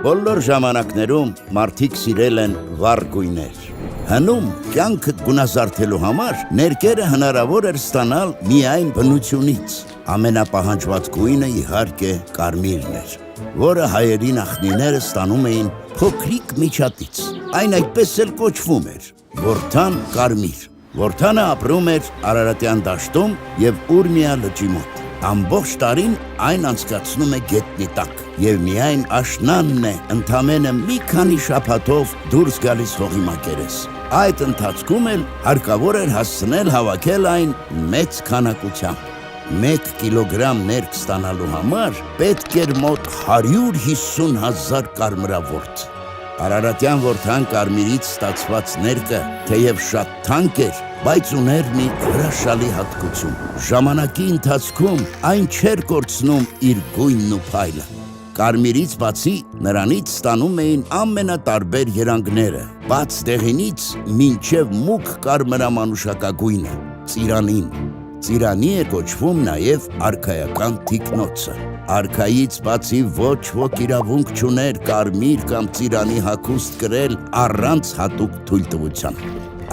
Բոլոր ժամանակներում մարդիկ սիրել են վառ գույներ։ Հնում կյանքդ գունազարդելու համար ներկերը հնարավոր էր ստանալ միայն բնությունից։ Ամենապահանջված գույնը իհարկե կարմիրն էր, որը հայերի նախնիները ստանում էին փոքրիկ միջատից։ Այն այդպես էլ կոչվում էր Որդան կարմիր։ Որդանը ապրում էր Արարատյան դաշտում եւ Ուրմիա լճի մոտ։ Ամբողջ տարին այն անցկացնում է գետնի տակ եւ միայն աշնանն է ընդամենը մի քանի շաբաթով դուրս գալիս հողի մակերես։ Այդ ընթացքում էլ հարկավոր էր հասցնել հավաքել այն մեծ քանակությամբ։ 1 կիլոգրամ ներք ստանալու համար պետք էր մոտ 150,000 կարմրավորդ։ Արարատյան որդան կարմիրից ստացված ներկը թեև շատ թանկ էր, բայց ուներ մի հրաշալի հատկություն։ Ժամանակի ընթացքում այն չէր կորցնում իր գույնն ու փայլը։ Կարմիրից բացի նրանից ստանում էին ամենատարբեր երանգները, բաց դեղինից մինչև մուգ կարմրամանուշակագույնը, ծիրանին։ Ծիրանի է կոչվում նաև արքայական թիկնոցը։ Արքայից բացի ոչ ոք իրավունք չուներ կարմիր կամ ծիրանի հագուստ կրել առանց հատուկ թույլտվության։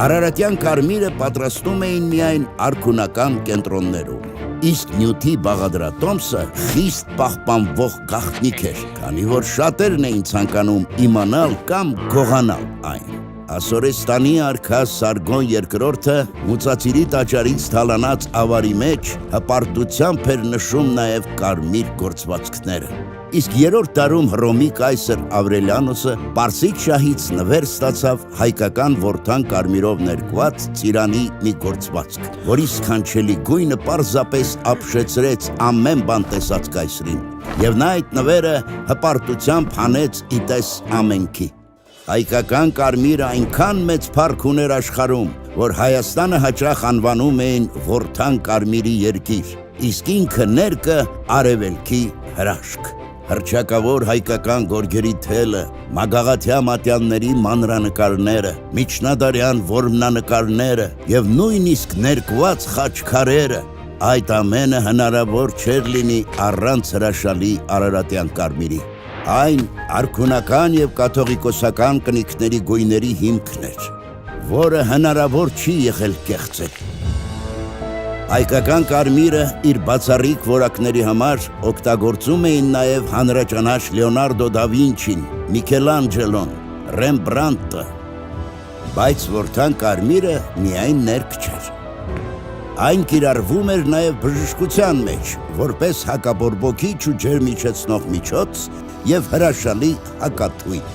Արարատյան կարմիրը պատրաստում էին միայն արքունական կենտրոններում, իսկ նյութի բաղադրատոմսը խիստ պահպանվող գաղտնիք էր, քանի որ շատերն էին ցանկանում իմանալ կամ գողանալ այն։ Ասորեստանի արքա Սարգոն II Մուծածիրի տաճարից թալանած ավարի մեջ հպարտությամբ էր նշում նաև կարմիր գործվածքները։ Իսկ 3-րդ դարում Հռոմի կայսր Ավրելիանոսը Պարսից շահից նվեր ստացավ հայկական որդան կարմիրով ներկված ծիրանի մի գործվածք, որի սքանչելի գույնը պարզապես ապշեցրեց ամեն բան տեսած կայսրին, եւ նա այդ նվերը հպարտությամբ հանեց իտես ամենքի։ Հայկական կարմիրը այնքան մեծ փառք ուներ աշխարհում, որ Հայաստանը հաճախ անվանում էին Որդան կարմիրի երկիր, իսկ ինքը ներկը արևելքի հրաշք։ Հռչակավոր հայկական գորգերի թելը, մագաղաթյա մատյանների մանրանկարները, միջնադարյան որմնանկարները եւ նույնիսկ ներկված խաչքարերը, այդ ամենը հնարավոր չէր լինի առանց հրաշալի արարատյան կարմիրի։ Այն արքունական եւ կաթողիկոսական կնիքների գույների հիմքն էր, որը հնարավոր չի եղել կեղծել։ Հայկական կարմիրը իր բացառիկ որակների համար օգտագործում էին նաև հանրաճանաչ Լեոնարդո դա Վինչին, Միքելանջելոն, Ռեմբրանտը, բայց որդան կարմիրը միայն ներք չէր։ Այն կիրառվում էր նաև բժշկության մեջ, որպես հակաբորբոքիչ ու ջերմիջեցնող միջոց եւ հրաշալի հակաթույն։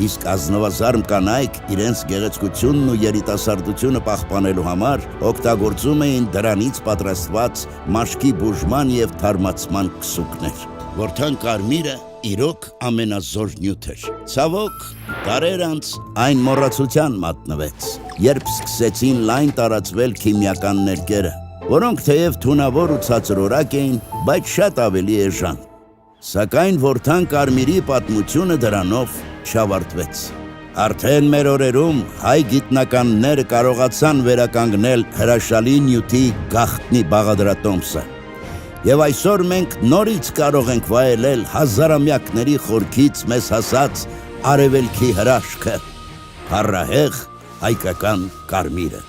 Իսկ ազնվազարմ կանայք իրենց գեղեցկությունն ու երիտասարդությունը պահպանելու համար օգտագործում էին դրանից պատրաստված մաշկի բուժման եւ թարմացման քսուկներ։ Որդան կարմիրը իրոք ամենազոր նյութ էր։ Ցավոք, դարեր անց այն մոռացության մատնվեց, երբ սկսեցին լայն տարածվել քիմիական ներկերը, որոնք թեև թունավոր ու ցածրորակ էին, բայց շատ ավելի էժան։ Սակայն որդան կարմիրի պատմությունը դրանով չավարտվեց։ Արդեն մեր օրերում հայ գիտնականները կարողացան վերականգնել հրաշալի նյութի գաղտնի բաղադրատոմսը։ Եվ այսօր մենք նորից կարող ենք վայելել հազարամյակների խորքից մեզ հասած արևելքի հրաշքը, փառահեղ հայկական կարմիրը։